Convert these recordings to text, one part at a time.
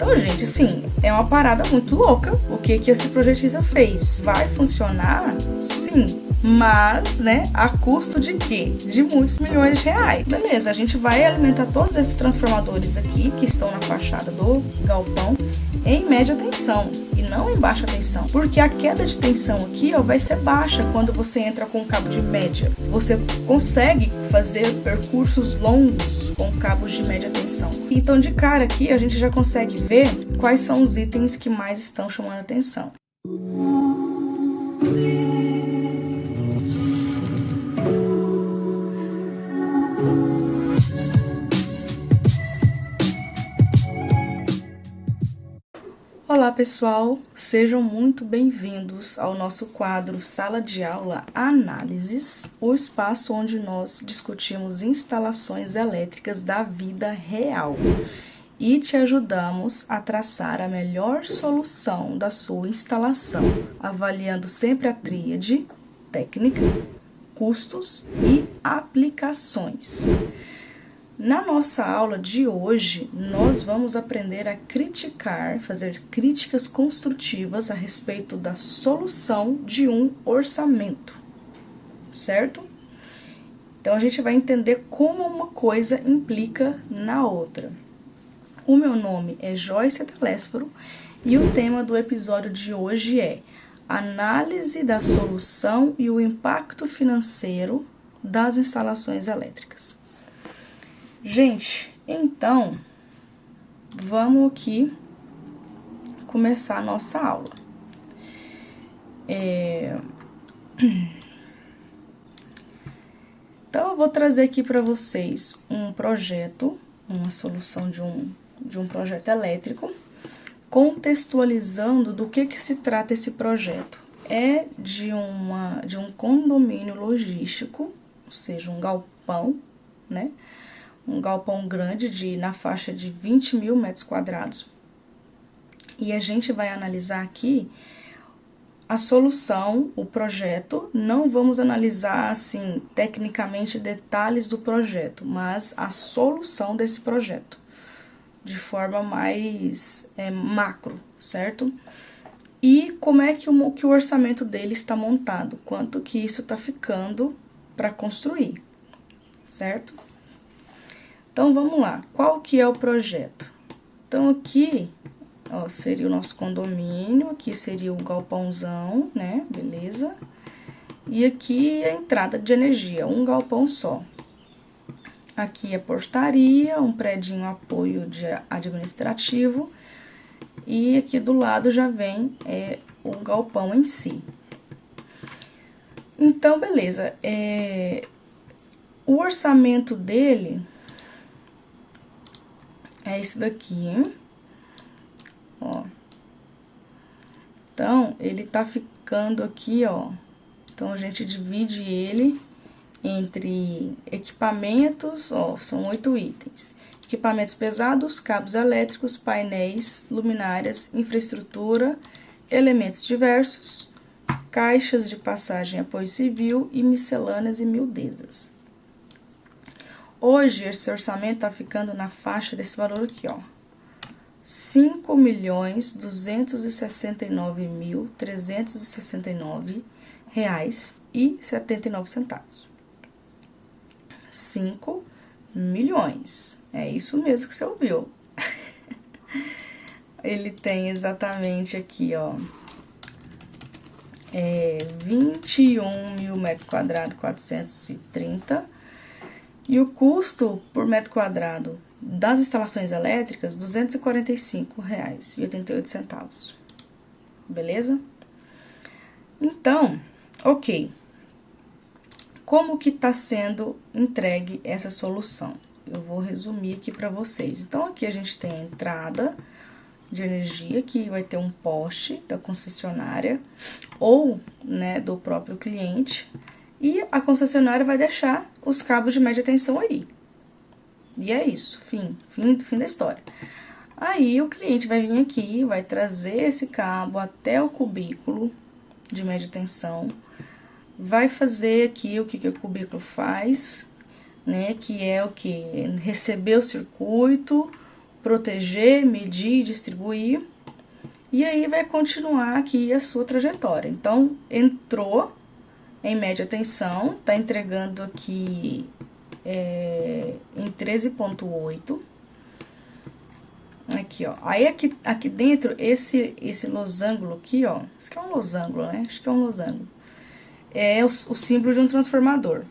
Então, gente, assim, é uma parada muito louca o que esse projetista fez. Vai funcionar? Sim. Mas, né, a custo de quê? De muitos milhões de reais. Beleza, a gente vai alimentar todos esses transformadores aqui, que estão na fachada do galpão, em média tensão e não em baixa tensão. Porque a queda de tensão aqui, ó, vai ser baixa quando você entra com um cabo de média. Você consegue fazer percursos longos com cabos de média tensão. Então, de cara aqui, a gente já consegue ver quais são os itens que mais estão chamando a atenção. Olá pessoal, sejam muito bem-vindos ao nosso quadro Sala de Aula Análises, o espaço onde nós discutimos instalações elétricas da vida real e te ajudamos a traçar a melhor solução da sua instalação, avaliando sempre a tríade técnica, custos e aplicações. Na nossa aula de hoje, nós vamos aprender a criticar, fazer críticas construtivas a respeito da solução de um orçamento, certo? Então, a gente vai entender como uma coisa implica na outra. O meu nome é Joyce Telésforo e o tema do episódio de hoje é análise da solução e o impacto financeiro das instalações elétricas. Gente, então, vamos aqui começar a nossa aula. Então, eu vou trazer aqui para vocês um projeto, uma solução de um projeto elétrico, contextualizando do que se trata esse projeto. É de um condomínio logístico, ou seja, um galpão, né? Um galpão grande na faixa de 20 mil metros quadrados. E a gente vai analisar aqui a solução, o projeto. Não vamos analisar, assim, tecnicamente detalhes do projeto, mas a solução desse projeto, de forma mais macro, certo? E como é que o orçamento dele está montado, quanto que isso está ficando para construir, certo? Então, vamos lá. Qual que é o projeto? Então, aqui, ó, seria o nosso condomínio, aqui seria o galpãozão, né? Beleza? E aqui a entrada de energia, um galpão só. Aqui é portaria, um predinho apoio administrativo. E aqui do lado já vem o galpão em si. Então, beleza. O orçamento dele é esse daqui, hein? Ó. Então, ele tá ficando aqui, ó. Então, a gente divide ele entre equipamentos, ó, são 8 itens. Equipamentos pesados, cabos elétricos, painéis, luminárias, infraestrutura, elementos diversos, caixas de passagem apoio civil e miscelâneas e miudezas. Hoje, esse orçamento tá ficando na faixa desse valor aqui, ó. R$ 5.269.369,79. 5 milhões. É isso mesmo que você ouviu. Ele tem exatamente aqui, ó, 21 mil metros quadrados, 430. E o custo por metro quadrado das instalações elétricas, R$ 245,88. Beleza? Então, ok. Como que está sendo entregue essa solução? Eu vou resumir aqui para vocês. Então, aqui a gente tem a entrada de energia, que vai ter um poste da concessionária ou, né, do próprio cliente. E a concessionária vai deixar os cabos de média tensão aí. E é isso, fim da história. Aí, o cliente vai vir aqui, vai trazer esse cabo até o cubículo de média tensão, vai fazer aqui o que o cubículo faz, né, que é o que? Receber o circuito, proteger, medir, distribuir. E aí vai continuar aqui a sua trajetória. Então, entrou em média tensão, tá entregando aqui em 13,8. Aqui, ó. Aí aqui dentro, esse losango aqui, ó. Isso aqui é um losango, né? Acho que é um losango. É o símbolo de um transformador.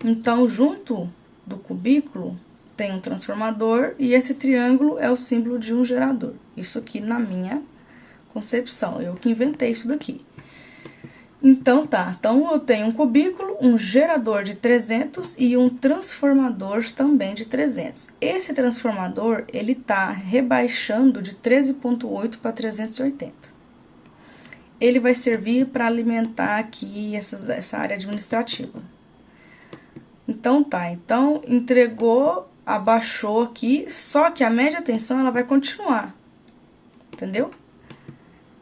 Então, junto do cubículo, tem um transformador e esse triângulo é o símbolo de um gerador. Isso aqui na minha concepção, eu que inventei isso daqui. Então, tá. Então, eu tenho um cubículo, um gerador de 300 e um transformador também de 300. Esse transformador, ele tá rebaixando de 13,8 para 380. Ele vai servir para alimentar aqui essa área administrativa. Então, tá. Então, entregou, abaixou aqui, só que a média tensão, ela vai continuar. Entendeu?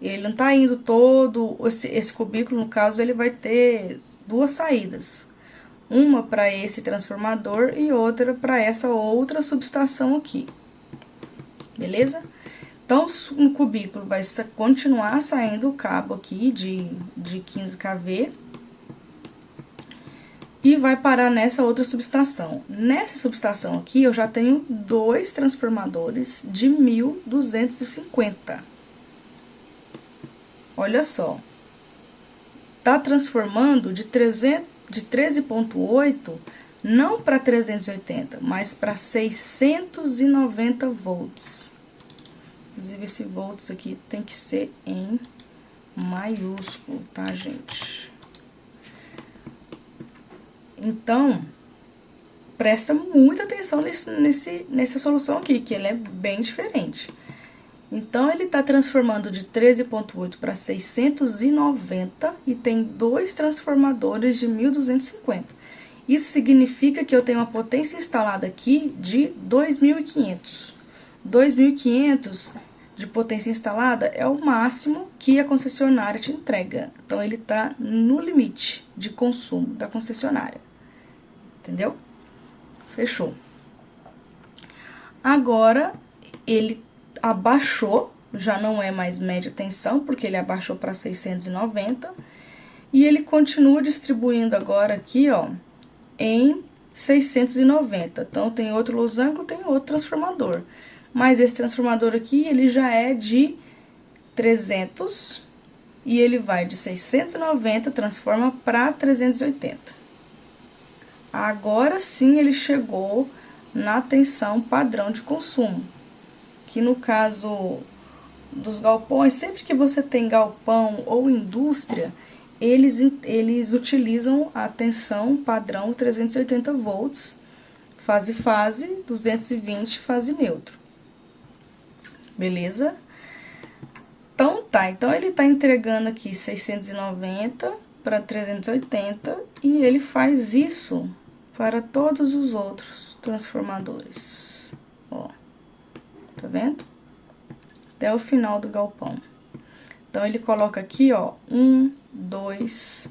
Ele não tá indo todo, esse cubículo, no caso, ele vai ter duas saídas. Uma para esse transformador e outra para essa outra subestação aqui. Beleza? Então, no cubículo vai continuar saindo o cabo aqui de 15 kV. E vai parar nessa outra subestação. Nessa subestação aqui, eu já tenho dois transformadores de 1250. Olha só, tá transformando de 13,8 não para 380, mas para 690 volts. Inclusive, esse volts aqui tem que ser em maiúsculo, tá, gente? Então, presta muita atenção nessa solução aqui, que ela é bem diferente. Então, ele está transformando de 13,8 para 690 e tem dois transformadores de 1250. Isso significa que eu tenho uma potência instalada aqui de 2.500. 2.500 de potência instalada é o máximo que a concessionária te entrega. Então, ele está no limite de consumo da concessionária. Entendeu? Fechou. Agora, ele abaixou, já não é mais média tensão, porque ele abaixou para 690, e ele continua distribuindo agora aqui, ó, em 690. Então, tem outro losango, tem outro transformador. Mas esse transformador aqui, ele já é de 300, e ele vai de 690, transforma para 380. Agora sim, ele chegou na tensão padrão de consumo. Que no caso dos galpões, sempre que você tem galpão ou indústria, eles utilizam a tensão padrão 380 volts, fase-fase, 220 fase neutro. Beleza? Então tá, então ele tá entregando aqui 690 para 380 e ele faz isso para todos os outros transformadores. Ó. Tá vendo? Até o final do galpão. Então, ele coloca aqui, ó, 1, 2,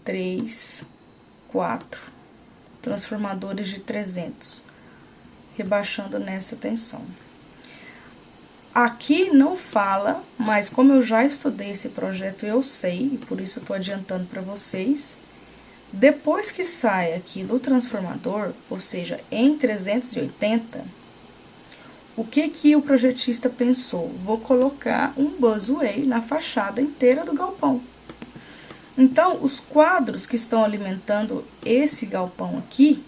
3, 4 transformadores de 300, rebaixando nessa tensão. Aqui não fala, mas como eu já estudei esse projeto, eu sei, e por isso eu tô adiantando para vocês. Depois que sai aqui do transformador, ou seja, em 380, o que o projetista pensou? Vou colocar um busway na fachada inteira do galpão. Então, os quadros que estão alimentando esse galpão aqui,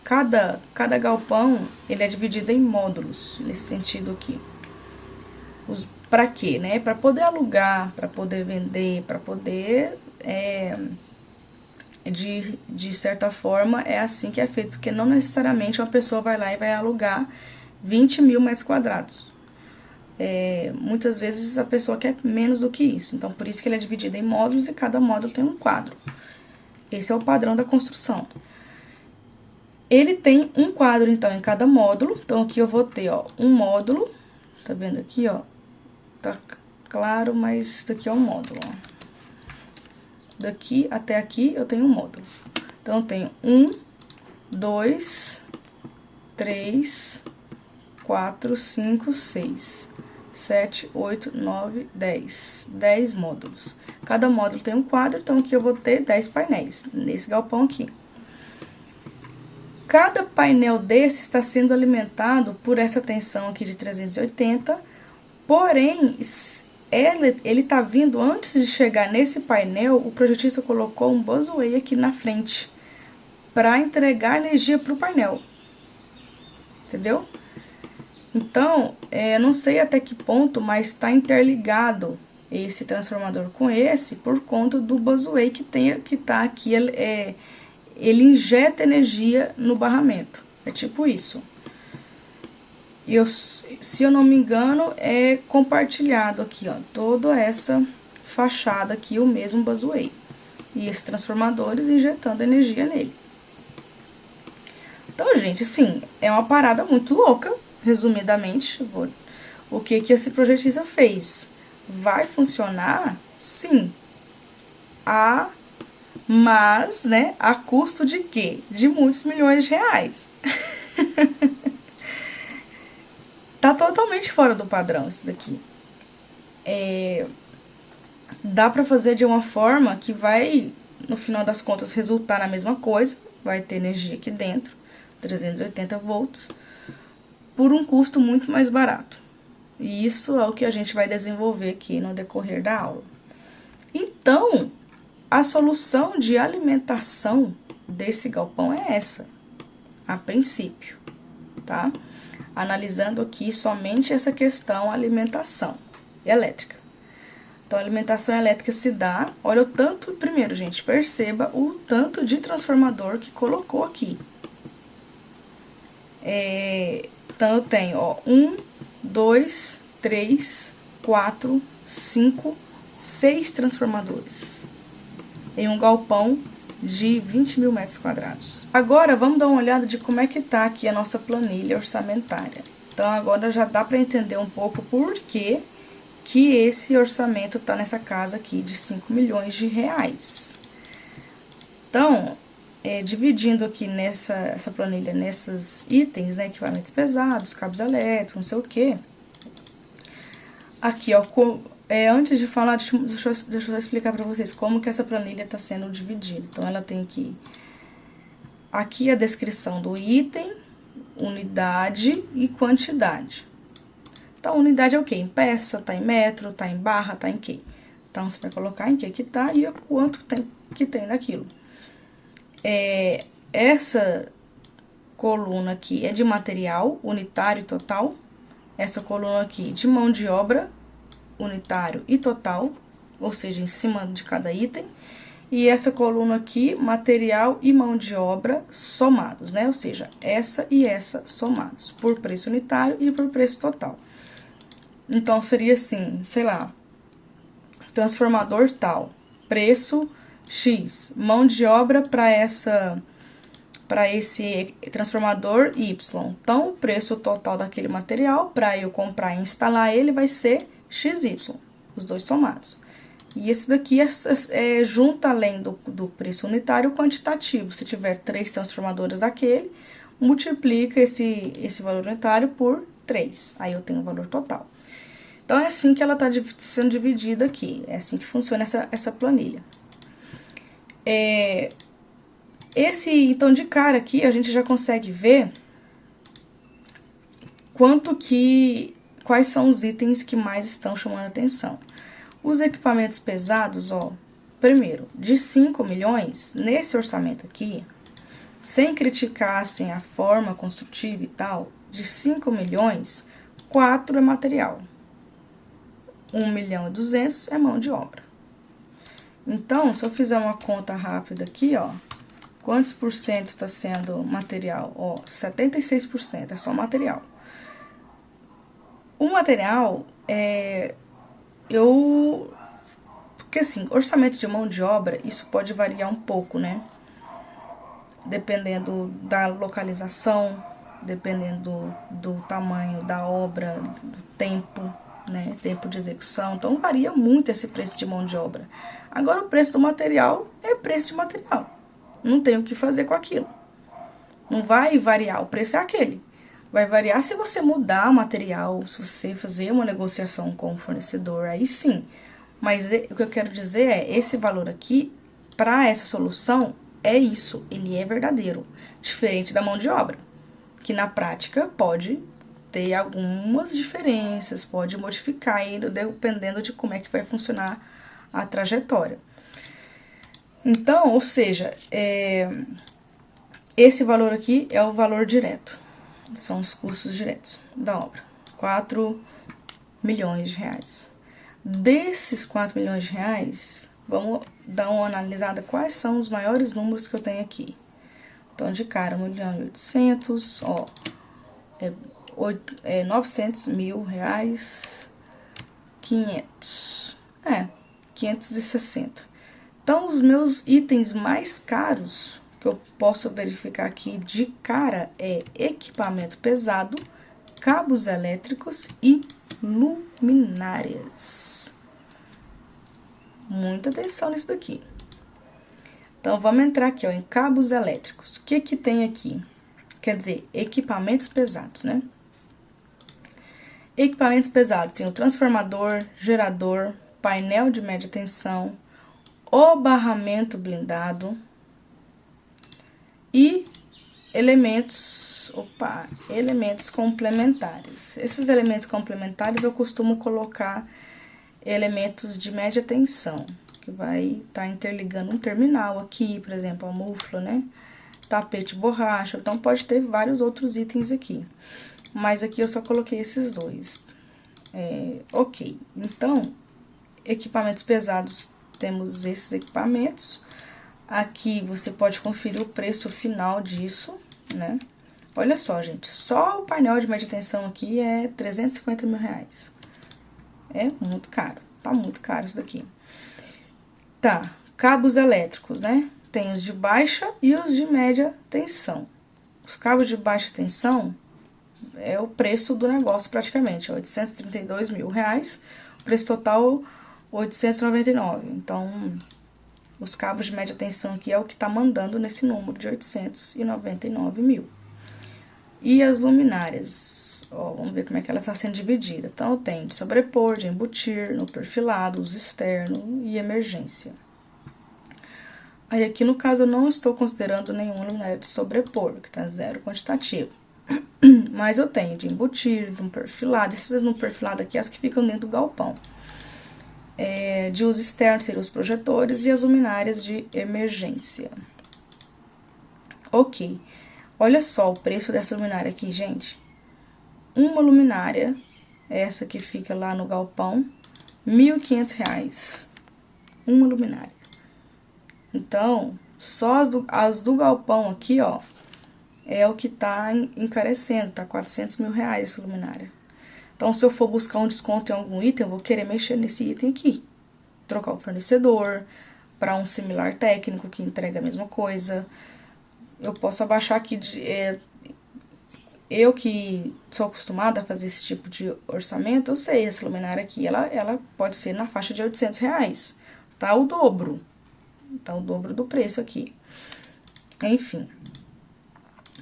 cada galpão, ele é dividido em módulos, nesse sentido aqui. Para quê, né? Para poder alugar, para poder vender, para poder... de certa forma, é assim que é feito, porque não necessariamente uma pessoa vai lá e vai alugar 20 mil metros quadrados. Muitas vezes a pessoa quer menos do que isso. Então, por isso que ele é dividido em módulos e cada módulo tem um quadro. Esse é o padrão da construção. Ele tem um quadro, então, em cada módulo. Então, aqui eu vou ter, ó, um módulo. Tá vendo aqui, ó? Tá claro, mas isso daqui é um módulo, ó. Daqui até aqui eu tenho um módulo. Então, eu tenho 1, 2, 3, 4, 5, 6, 7, 8, 9, 10. 10 módulos. Cada módulo tem um quadro, então aqui eu vou ter 10 painéis, nesse galpão aqui. Cada painel desse está sendo alimentado por essa tensão aqui de 380, porém, ele está vindo, antes de chegar nesse painel, o projetista colocou um busway aqui na frente, para entregar energia para o painel, entendeu? Então, não sei até que ponto, mas está interligado esse transformador com esse, por conta do busway que está aqui, ele injeta energia no barramento, é tipo isso. Se eu não me engano, é compartilhado aqui, ó, toda essa fachada aqui, o mesmo busway, e esses transformadores injetando energia nele. Então, gente, assim, é uma parada muito louca, resumidamente. O que esse projetista fez? Vai funcionar? Sim. Mas, né, a custo de quê? De muitos milhões de reais. Tá totalmente fora do padrão isso daqui. Dá pra fazer de uma forma que vai, no final das contas, resultar na mesma coisa. Vai ter energia aqui dentro, 380 volts, por um custo muito mais barato. E isso é o que a gente vai desenvolver aqui no decorrer da aula. Então, a solução de alimentação desse galpão é essa, a princípio, tá? Analisando aqui somente essa questão alimentação elétrica. Então, a alimentação elétrica se dá, olha o tanto, primeiro, gente, perceba o tanto de transformador que colocou aqui. Então, eu tenho, ó, 1, 2, 3, 4, 5, 6 transformadores em um galpão de 20 mil metros quadrados. Agora, vamos dar uma olhada de como é que tá aqui a nossa planilha orçamentária. Então, agora já dá para entender um pouco por que esse orçamento tá nessa casa aqui de 5 milhões de reais. Então, dividindo aqui essa planilha nesses itens, né, equipamentos pesados, cabos elétricos, não sei o que. Aqui, ó, antes de falar, deixa eu explicar pra vocês como que essa planilha tá sendo dividida. Então, ela tem aqui a descrição do item, unidade e quantidade. Então, unidade é o quê? Em peça, tá em metro, tá em barra, tá em quê? Então, você vai colocar em que tá e quanto que tem daquilo. Essa coluna aqui é de material unitário e total. Essa coluna aqui de mão de obra unitário e total, ou seja, em cima de cada item. E essa coluna aqui, material e mão de obra somados, né? Ou seja, essa e essa somados, por preço unitário e por preço total. Então, seria assim, sei lá, transformador tal, preço X, mão de obra para esse transformador Y. Então, o preço total daquele material, para eu comprar e instalar ele, vai ser XY, os dois somados. E esse daqui junta, além do preço unitário, o quantitativo. Se tiver 3 transformadores daquele, multiplica esse valor unitário por 3. Aí eu tenho o valor total. Então, é assim que ela está sendo dividida aqui. É assim que funciona essa planilha. Então, de cara aqui, a gente já consegue ver quais são os itens que mais estão chamando a atenção. Os equipamentos pesados, ó, primeiro, de 5 milhões, nesse orçamento aqui, sem criticar, assim, a forma construtiva e tal, de 5 milhões, 4 é material. 1.200.000 é mão de obra. Então, se eu fizer uma conta rápida aqui, ó, quantos por cento está sendo material? Ó, 76% é só material. O material, porque assim, orçamento de mão de obra, isso pode variar um pouco, né? Dependendo da localização, dependendo do tamanho da obra, do tempo, né? Tempo de execução. Então, varia muito esse preço de mão de obra. Agora, o preço do material é preço de material. Não tem o que fazer com aquilo. Não vai variar, o preço é aquele. Vai variar se você mudar o material, se você fazer uma negociação com o fornecedor, aí sim. Mas o que eu quero dizer é, esse valor aqui, para essa solução, é isso, ele é verdadeiro. Diferente da mão de obra, que na prática pode ter algumas diferenças, pode modificar ainda, dependendo de como é que vai funcionar a trajetória. Então, ou seja, esse valor aqui é o valor direto, são os custos diretos da obra, 4 milhões de reais. Desses 4 milhões de reais, vamos dar uma analisada quais são os maiores números que eu tenho aqui. Então, de cara, 1.800.000, ó, 900 mil reais, 500, 560. Então, os meus itens mais caros, que eu posso verificar aqui de cara, é equipamento pesado, cabos elétricos e luminárias. Muita atenção nisso daqui. Então, vamos entrar aqui, ó, em cabos elétricos. O que que tem aqui? Quer dizer, equipamentos pesados, né? Equipamentos pesados, tem o transformador, gerador, painel de média tensão, o barramento blindado e elementos complementares. Esses elementos complementares eu costumo colocar elementos de média tensão, que vai estar interligando um terminal aqui, por exemplo, a mufla, né? Tapete borracha, então pode ter vários outros itens aqui. Mas aqui eu só coloquei esses dois. Ok, então, equipamentos pesados, temos esses equipamentos. Aqui você pode conferir o preço final disso, né? Olha só, gente, só o painel de média tensão aqui é 350 mil reais. É muito caro, tá muito caro isso daqui. Tá, cabos elétricos, né? Tem os de baixa e os de média tensão. Os cabos de baixa tensão é o preço do negócio praticamente, 832 mil reais. O preço total, 899. Então, os cabos de média tensão aqui é o que tá mandando nesse número de 899 mil. E as luminárias, ó, vamos ver como é que ela está sendo dividida. Então, eu tenho de sobrepor, de embutir, no perfilado, uso externo e emergência. Aí, aqui no caso, eu não estou considerando nenhuma luminária de sobrepor, que tá zero quantitativo. Mas eu tenho de embutir, de um perfilado, essas no perfilado aqui, as que ficam dentro do galpão. De uso externo seriam os projetores e as luminárias de emergência. Ok. Olha só o preço dessa luminária aqui, gente. Uma luminária, essa que fica lá no galpão, R$ 1.500. Uma luminária. Então, só as do galpão aqui, ó, é o que tá encarecendo, tá 400 mil reais essa luminária. Então, se eu for buscar um desconto em algum item, eu vou querer mexer nesse item aqui. Trocar o fornecedor para um similar técnico que entrega a mesma coisa. Eu posso abaixar aqui, eu que sou acostumada a fazer esse tipo de orçamento, eu sei, essa luminária aqui, ela pode ser na faixa de 800 reais. Tá o dobro. Tá o dobro do preço aqui. Enfim.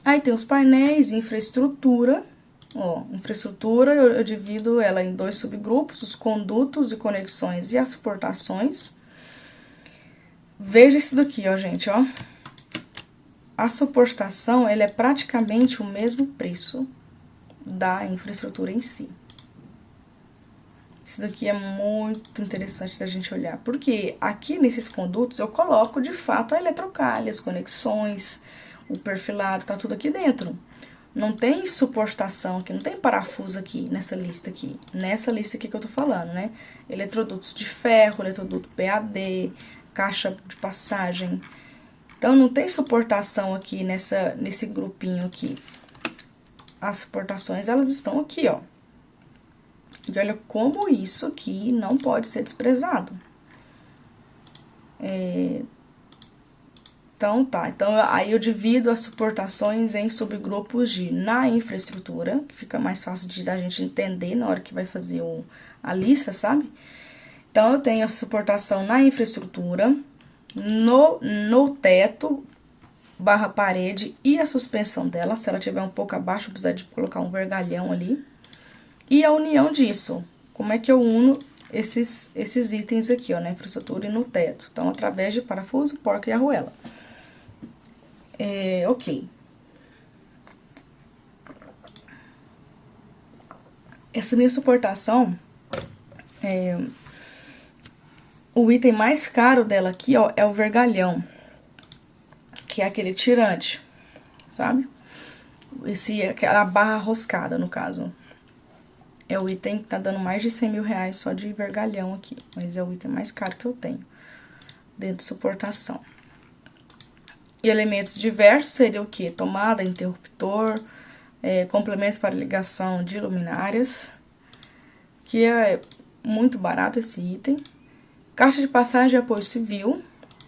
Aí tem os painéis, infraestrutura. Ó, infraestrutura, eu divido ela em dois subgrupos, os condutos e conexões e as suportações. Veja isso daqui, ó, gente, ó. A suportação, ela é praticamente o mesmo preço da infraestrutura em si. Isso daqui é muito interessante da gente olhar, porque aqui nesses condutos eu coloco, de fato, a eletrocalha, as conexões, o perfilado, tá tudo aqui dentro. Não tem suportação aqui, não tem parafuso aqui, nessa lista aqui. Nessa lista aqui que eu tô falando, né? Eletrodutos de ferro, eletroduto PAD, caixa de passagem. Então, não tem suportação aqui nesse grupinho aqui. As suportações, elas estão aqui, ó. E olha como isso aqui não pode ser desprezado. Então, tá. Então, aí eu divido as suportações em subgrupos na infraestrutura, que fica mais fácil de a gente entender na hora que vai fazer a lista, sabe? Então, eu tenho a suportação na infraestrutura, no teto, barra parede e a suspensão dela. Se ela tiver um pouco abaixo, precisa de colocar um vergalhão ali. E a união disso. Como é que eu uno esses itens aqui, ó, na infraestrutura e no teto? Então, através de parafuso, porca e arruela. Ok. Essa minha suportação, o item mais caro dela aqui, ó, é o vergalhão, que é aquele tirante, sabe? Aquela barra roscada, no caso. É o item que tá dando mais de 100 mil reais só de vergalhão aqui, mas é o item mais caro que eu tenho dentro de suportação. E elementos diversos seria o quê? Tomada, interruptor, complementos para ligação de luminárias, que é muito barato esse item. Caixa de passagem de apoio civil,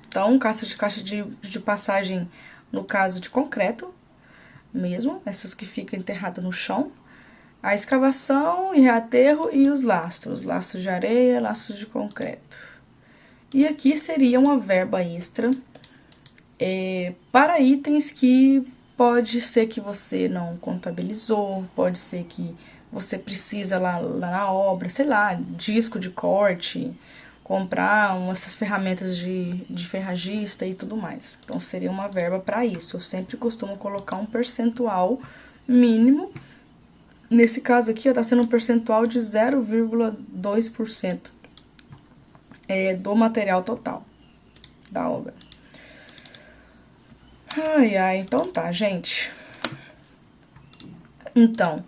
então caixa de passagem no caso de concreto mesmo, essas que ficam enterradas no chão. A escavação e reaterro e os lastros de areia, lastros de concreto. E aqui seria uma verba extra para itens que pode ser que você não contabilizou, pode ser que você precisa lá na obra, sei lá, disco de corte, comprar essas ferramentas de ferragista e tudo mais. Então, seria uma verba para isso. Eu sempre costumo colocar um percentual mínimo. Nesse caso aqui, tá sendo um percentual de 0,2% do material total da obra. Então tá, gente. Então,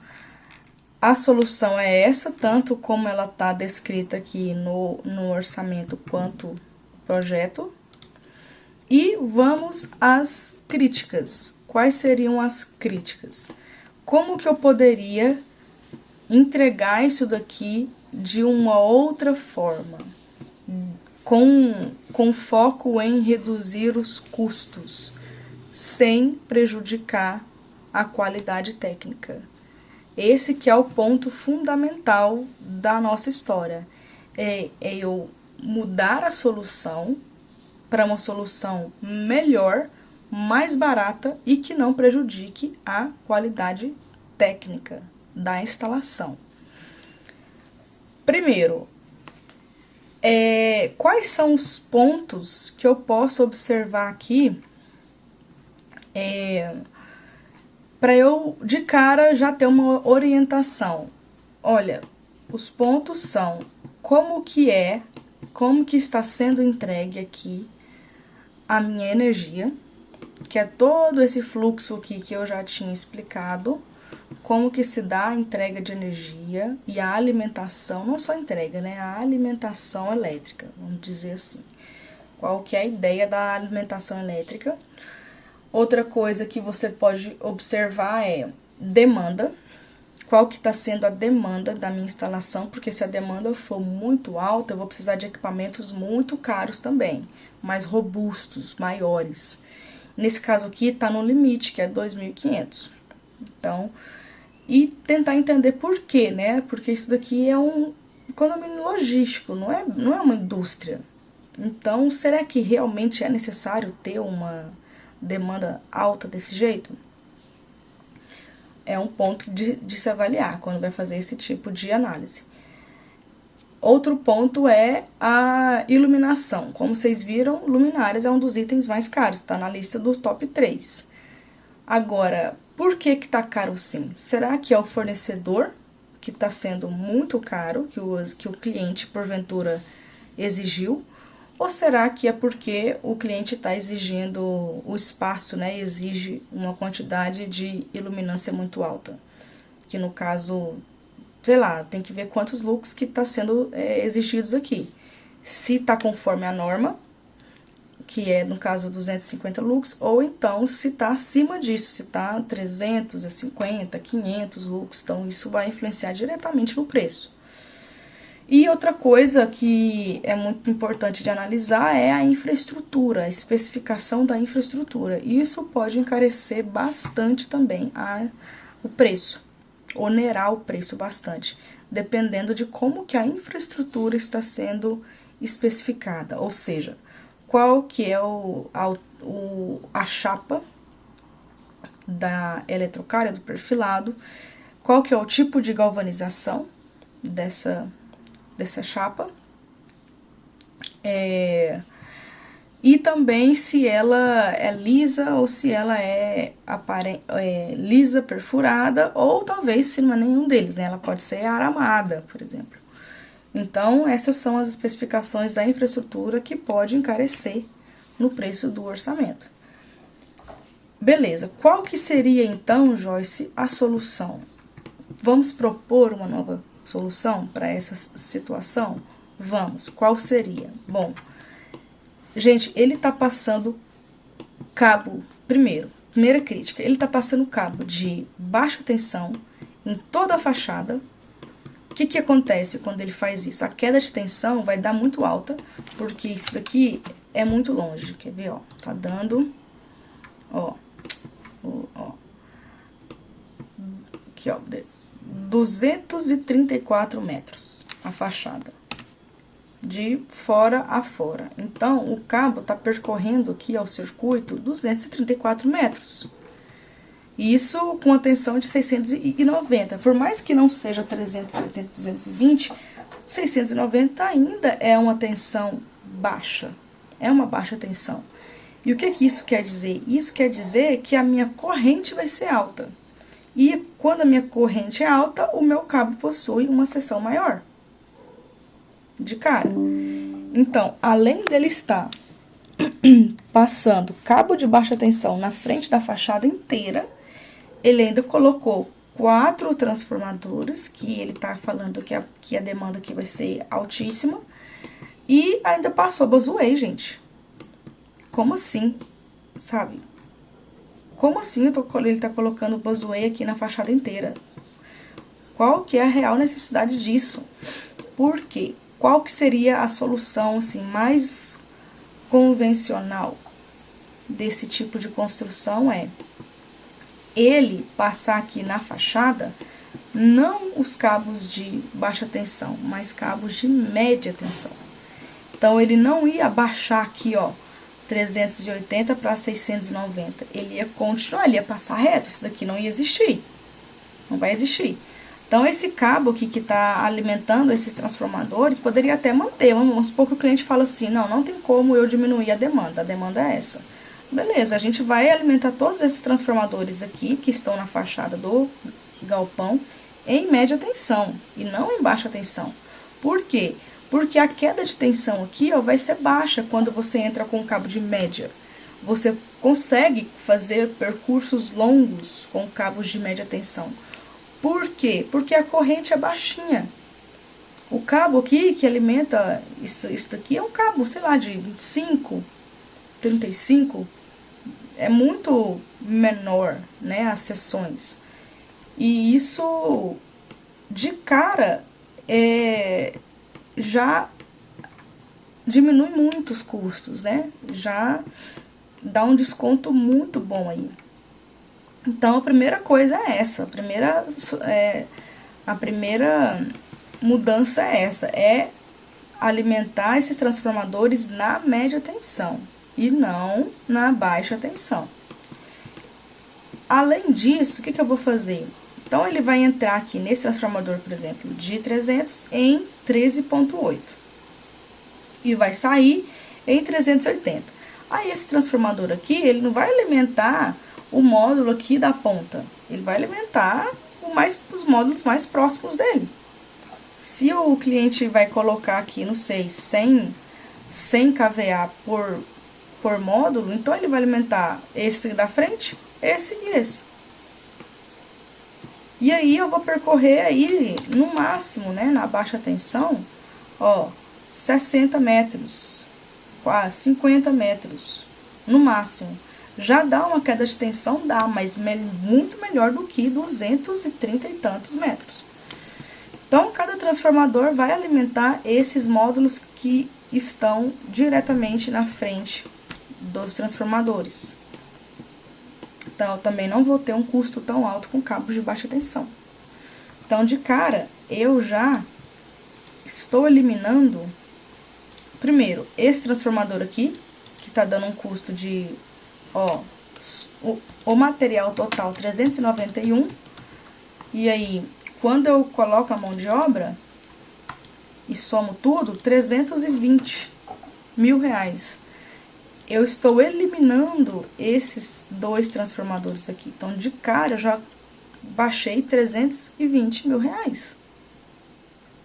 a solução é essa, tanto como ela tá descrita aqui no orçamento quanto no projeto. E vamos às críticas. Quais seriam as críticas? Como que eu poderia entregar isso daqui de uma outra forma? Com foco em reduzir os custos, sem prejudicar a qualidade técnica. Esse que é o ponto fundamental da nossa história. É eu mudar a solução para uma solução melhor, mais barata e que não prejudique a qualidade técnica da instalação. Primeiro, quais são os pontos que eu posso observar aqui para eu, de cara, já ter uma orientação? Olha, os pontos são como que está sendo entregue aqui a minha energia, que é todo esse fluxo aqui que eu já tinha explicado, como que se dá a entrega de energia e a alimentação, não só a entrega, né, a alimentação elétrica, vamos dizer assim. Qual que é a ideia da alimentação elétrica? Outra coisa que você pode observar é demanda, qual que está sendo a demanda da minha instalação, porque se a demanda for muito alta, eu vou precisar de equipamentos muito caros também, mais robustos, maiores. Nesse caso aqui, está no limite, que é 2.500. Então, e tentar entender por quê, né? Porque isso daqui é um condomínio logístico, não é uma indústria. Então, será que realmente é necessário ter uma demanda alta desse jeito? É um ponto de se avaliar quando vai fazer esse tipo de análise. Outro ponto é a iluminação. Como vocês viram, luminárias é um dos itens mais caros, está na lista do top 3. Agora, por que tá caro assim? Será que é o fornecedor que está sendo muito caro, que o cliente, porventura, exigiu? Ou será que é porque o cliente está exigindo o espaço, né? Exige uma quantidade de iluminância muito alta? Que no caso, sei lá, tem que ver quantos lux que está sendo exigidos aqui. Se está conforme a norma, que é no caso 250 lux, ou então se está acima disso, se está 350, 500 lux, então isso vai influenciar diretamente no preço. E outra coisa que é muito importante de analisar é a infraestrutura, a especificação da infraestrutura. Isso pode encarecer bastante também o preço, onerar o preço bastante, dependendo de como que a infraestrutura está sendo especificada, ou seja, qual que é a chapa da eletrocária, do perfilado, qual que é o tipo de galvanização dessa chapa, e também se ela é lisa ou se ela é lisa, perfurada, ou talvez se não é nenhum deles, né? Ela pode ser aramada, por exemplo. Então, essas são as especificações da infraestrutura que pode encarecer no preço do orçamento. Beleza, qual que seria então, Joyce, a solução? Vamos propor uma nova solução para essa situação? Vamos, qual seria? Bom, gente, ele tá passando cabo, primeira crítica, ele tá passando cabo de baixa tensão em toda a fachada. O que acontece quando ele faz isso? A queda de tensão vai dar muito alta, porque isso daqui é muito longe. Quer ver, ó? Tá dando, ó, aqui, ó, 234 metros a fachada, de fora a fora. Então, o cabo tá percorrendo aqui ao circuito 234 metros. Isso com a tensão de 690. Por mais que não seja 380, 220, 690 ainda é uma tensão baixa. É uma baixa tensão. E o que isso quer dizer? Isso quer dizer que a minha corrente vai ser alta. E quando a minha corrente é alta, o meu cabo possui uma seção maior de cara. Então, além dele estar passando cabo de baixa tensão na frente da fachada inteira, ele ainda colocou 4 transformadores, que ele tá falando que a demanda aqui vai ser altíssima, e ainda passou busway, gente. Como assim? Sabe? Como assim ele tá colocando busway aqui na fachada inteira? Qual que é a real necessidade disso? Por quê? Qual que seria a solução assim, mais convencional desse tipo de construção? É ele passar aqui na fachada, não os cabos de baixa tensão, mas cabos de média tensão. Então, ele não ia baixar aqui, ó, 380 para 690. Ele ia continuar, ele ia passar reto. Isso daqui não ia existir. Não vai existir. Então, esse cabo aqui que está alimentando esses transformadores, poderia até manter. Vamos supor que o cliente fala assim, não tem como eu diminuir a demanda é essa. Beleza, a gente vai alimentar todos esses transformadores aqui, que estão na fachada do galpão, em média tensão, e não em baixa tensão. Por quê? Porque a queda de tensão aqui, ó, vai ser baixa quando você entra com o cabo de média. Você consegue fazer percursos longos com cabos de média tensão. Por quê? Porque a corrente é baixinha. O cabo aqui que alimenta isso daqui é um cabo, sei lá, de 25, 35, é muito menor, né, as seções. E isso, de cara, já diminui muito os custos, né? Já dá um desconto muito bom aí. Então, a primeira coisa é essa. A primeira mudança é essa. É alimentar esses transformadores na média tensão e não na baixa tensão. Além disso, o que eu vou fazer? Então, ele vai entrar aqui nesse transformador, por exemplo, de 300 em 13.8. E vai sair em 380. Aí, esse transformador aqui, ele não vai alimentar o módulo aqui da ponta. Ele vai alimentar os módulos mais próximos dele. Se o cliente vai colocar aqui, não sei, 100 kVA por módulo, então ele vai alimentar esse da frente, esse e esse. E aí eu vou percorrer aí, no máximo, né, na baixa tensão, ó, 60 metros, quase 50 metros, no máximo. Já dá uma queda de tensão, dá, mas muito melhor do que 230 e tantos metros. Então, cada transformador vai alimentar esses módulos que estão diretamente na frente dos transformadores. Então, eu também não vou ter um custo tão alto com cabos de baixa tensão. Então, de cara, eu já estou eliminando, primeiro, esse transformador aqui, que tá dando um custo de, ó, o material total 391, e aí, quando eu coloco a mão de obra e somo tudo, 320 mil reais. Eu estou eliminando esses dois transformadores aqui. Então, de cara, eu já baixei 320 mil reais.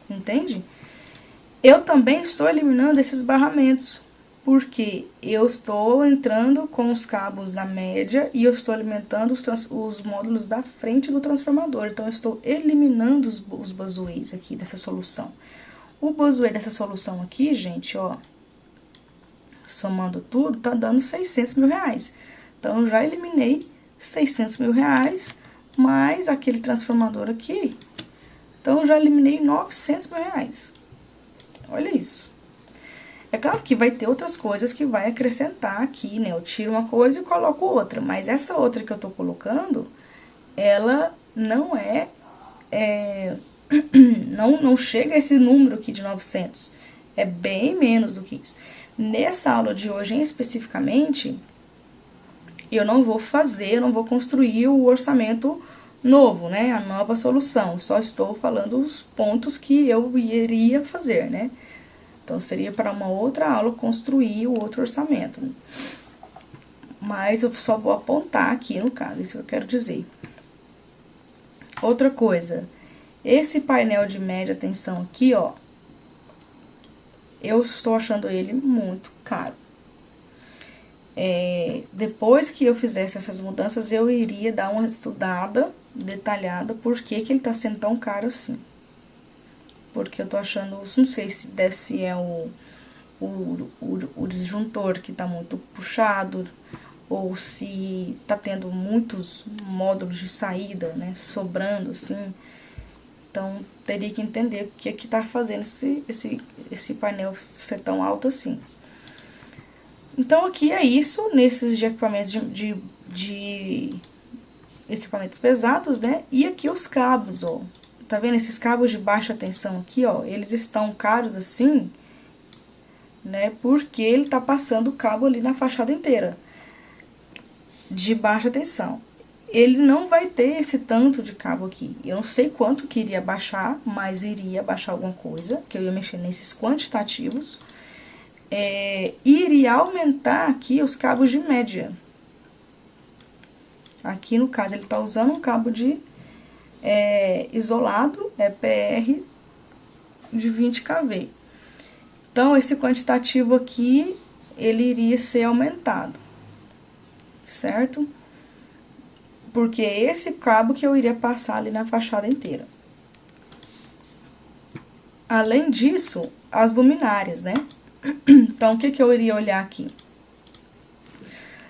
Entende? Eu também estou eliminando esses barramentos, porque eu estou entrando com os cabos na média e eu estou alimentando os módulos da frente do transformador. Então, eu estou eliminando os buzzways aqui dessa solução. O buzzway dessa solução aqui, gente, ó, somando tudo, tá dando 600 mil reais. Então, eu já eliminei 600 mil reais, mais aquele transformador aqui. Então, eu já eliminei 900 mil reais. Olha isso. É claro que vai ter outras coisas que vai acrescentar aqui, né? Eu tiro uma coisa e coloco outra. Mas essa outra que eu tô colocando, ela não não chega a esse número aqui de 900. É bem menos do que isso. Nessa aula de hoje, especificamente, eu não vou construir o orçamento novo, né? A nova solução. Só estou falando os pontos que eu iria fazer, né? Então, seria para uma outra aula construir o outro orçamento. Mas eu só vou apontar aqui, no caso, isso que eu quero dizer. Outra coisa, esse painel de média tensão aqui, ó, eu estou achando ele muito caro. Depois que eu fizesse essas mudanças, eu iria dar uma estudada detalhada por que ele tá sendo tão caro assim. Porque eu tô achando, não sei se é o disjuntor que tá muito puxado, ou se tá tendo muitos módulos de saída, né, sobrando assim. Então, teria que entender o que é que tá fazendo esse painel ser tão alto assim. Então, aqui é isso, nesses de equipamentos de equipamentos pesados, né? E aqui os cabos, ó. Tá vendo? Esses cabos de baixa tensão aqui, ó, eles estão caros assim, né? Porque ele tá passando o cabo ali na fachada inteira de baixa tensão. Ele não vai ter esse tanto de cabo aqui. Eu não sei quanto que iria baixar, mas iria baixar alguma coisa, que eu ia mexer nesses quantitativos. Iria aumentar aqui os cabos de média. Aqui, no caso, ele tá usando um cabo de isolado, PR de 20 kV. Então, esse quantitativo aqui, ele iria ser aumentado, certo? Porque é esse cabo que eu iria passar ali na fachada inteira. Além disso, as luminárias, né? Então, o que eu iria olhar aqui?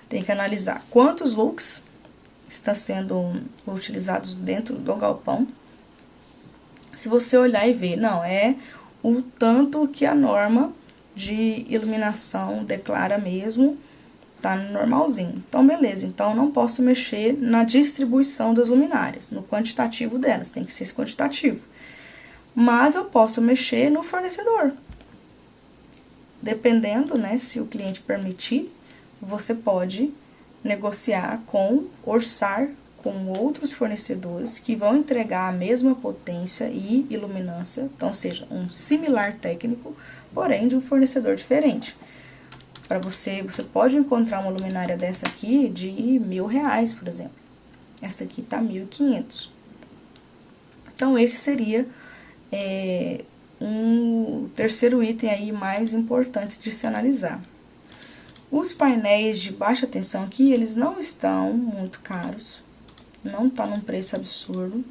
Tem que analisar quantos lux está sendo utilizados dentro do galpão. Se você olhar e ver, não, é o tanto que a norma de iluminação declara mesmo, tá normalzinho. Então, beleza. Então, eu não posso mexer na distribuição das luminárias, no quantitativo delas, tem que ser esse quantitativo. Mas eu posso mexer no fornecedor. Dependendo, né, se o cliente permitir, você pode negociar orçar com outros fornecedores que vão entregar a mesma potência e iluminância, então, seja um similar técnico, porém de um fornecedor diferente. Para você pode encontrar uma luminária dessa aqui de R$1.000, por exemplo. Essa aqui tá 1.500. Então, esse seria um terceiro item aí mais importante de se analisar. Os painéis de baixa tensão aqui, eles não estão muito caros. Não tá num preço absurdo.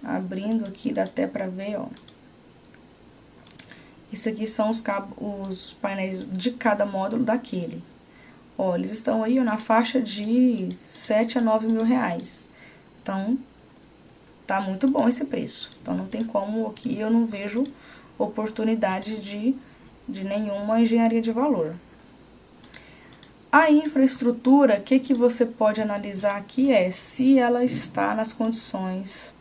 Abrindo aqui, dá até pra ver, ó. Isso aqui são os painéis de cada módulo daquele. Ó, eles estão aí, ó, na faixa de 7 a 9 mil reais. Então, tá muito bom esse preço. Então, não tem como aqui, eu não vejo oportunidade de nenhuma engenharia de valor. A infraestrutura, o que você pode analisar aqui é se ela está nas condições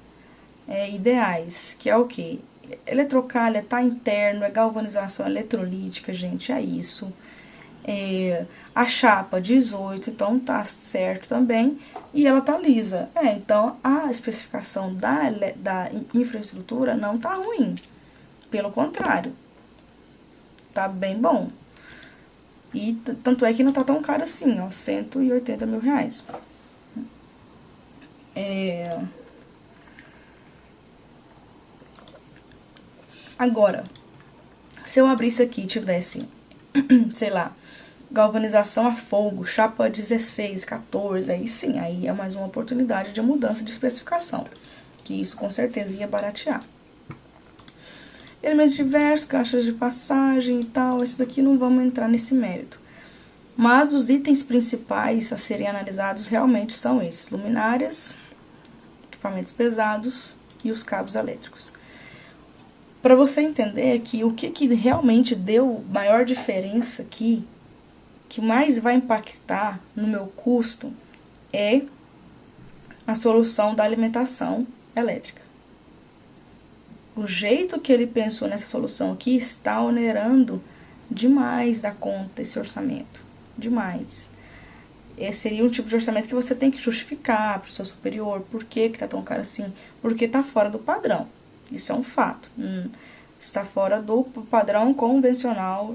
ideais, que é o quê? Eletrocalha tá interno, galvanização eletrolítica, gente, é isso. A chapa 18, então tá certo também, e ela tá lisa. Então a especificação da infraestrutura não tá ruim, pelo contrário, tá bem bom. E tanto é que não tá tão caro assim, ó, R$180 mil. Agora, se eu abrisse aqui e tivesse, sei lá, galvanização a fogo, chapa 16, 14, aí sim, aí é mais uma oportunidade de mudança de especificação, que isso com certeza ia baratear. Elementos diversos, caixas de passagem e tal, esse daqui não vamos entrar nesse mérito. Mas os itens principais a serem analisados realmente são esses: luminárias, equipamentos pesados e os cabos elétricos. Para você entender que o que realmente deu maior diferença aqui, que mais vai impactar no meu custo, é a solução da alimentação elétrica. O jeito que ele pensou nessa solução aqui está onerando demais da conta esse orçamento. Demais. Esse seria um tipo de orçamento que você tem que justificar para o seu superior. Por que tá tão caro assim? Porque está fora do padrão. Isso é um fato. Está fora do padrão convencional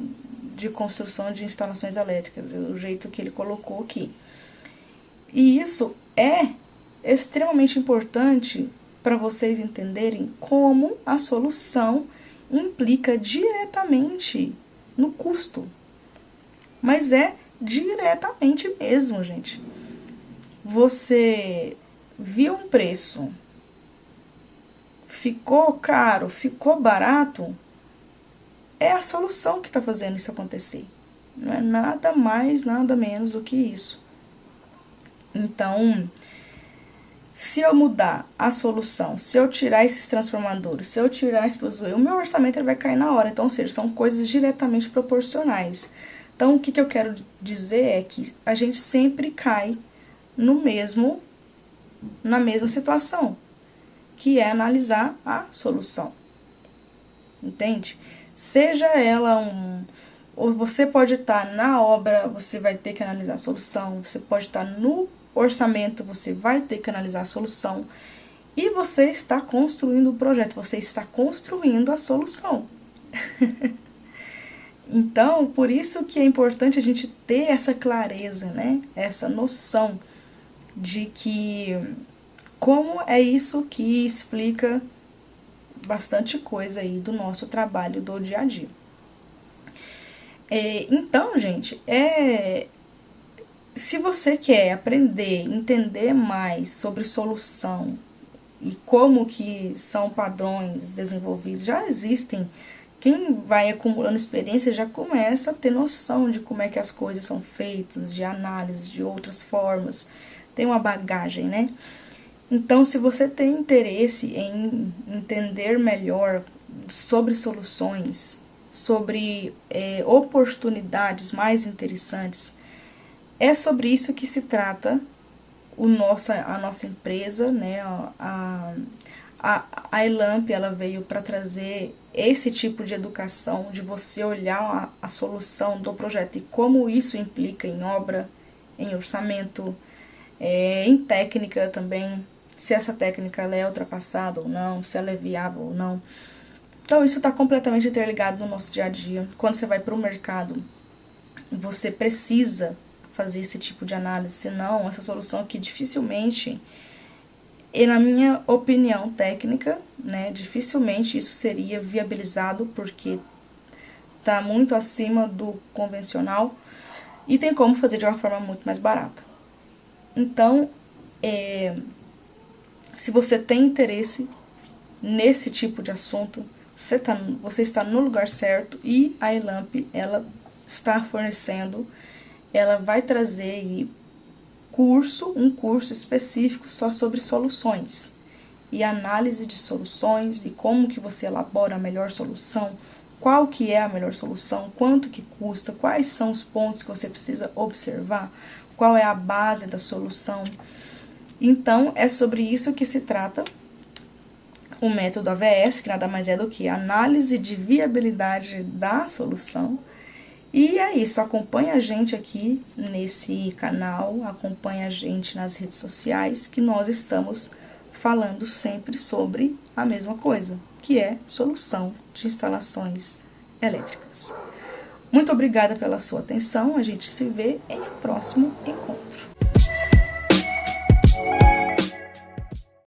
de construção de instalações elétricas. O jeito que ele colocou aqui. E isso é extremamente importante para vocês entenderem como a solução implica diretamente no custo. Mas é diretamente mesmo, gente. Você viu um preço, ficou caro, ficou barato, é a solução que está fazendo isso acontecer. Não é nada mais, nada menos do que isso. Então, se eu mudar a solução, se eu tirar esses transformadores, se eu tirar esse pozoio, o meu orçamento ele vai cair na hora. Então, ou seja, são coisas diretamente proporcionais. Então, o que eu quero dizer é que a gente sempre cai na mesma situação, que é analisar a solução. Entende? Seja ela ou você pode estar na obra, você vai ter que analisar a solução. Você pode estar no orçamento, você vai ter que analisar a solução. E você está construindo o projeto, você está construindo a solução. Então, por isso que é importante a gente ter essa clareza, né? Essa noção de que como é isso que explica bastante coisa aí do nosso trabalho do dia a dia. Então, gente, se você quer aprender, entender mais sobre solução e como que são padrões desenvolvidos, já existem. Quem vai acumulando experiência já começa a ter noção de como é que as coisas são feitas, de análise, de outras formas. Tem uma bagagem, né? Então, se você tem interesse em entender melhor sobre soluções, sobre oportunidades mais interessantes, é sobre isso que se trata a nossa empresa, né? A Elamp, ela veio para trazer esse tipo de educação, de você olhar a solução do projeto e como isso implica em obra, em orçamento, em técnica também, se essa técnica ela é ultrapassada ou não, se ela é viável ou não. Então, isso está completamente interligado no nosso dia a dia. Quando você vai para o mercado, você precisa fazer esse tipo de análise, senão essa solução aqui dificilmente, e na minha opinião técnica, né, dificilmente isso seria viabilizado, porque está muito acima do convencional e tem como fazer de uma forma muito mais barata. Então, se você tem interesse nesse tipo de assunto, você está no lugar certo, e a Elamp, ela está fornecendo, ela vai trazer aí um curso específico só sobre soluções e análise de soluções e como que você elabora a melhor solução, qual que é a melhor solução, quanto que custa, quais são os pontos que você precisa observar, qual é a base da solução. Então, é sobre isso que se trata o método AVS, que nada mais é do que análise de viabilidade da solução. E é isso, acompanha a gente aqui nesse canal, acompanha a gente nas redes sociais, que nós estamos falando sempre sobre a mesma coisa, que é solução de instalações elétricas. Muito obrigada pela sua atenção, a gente se vê em um próximo encontro.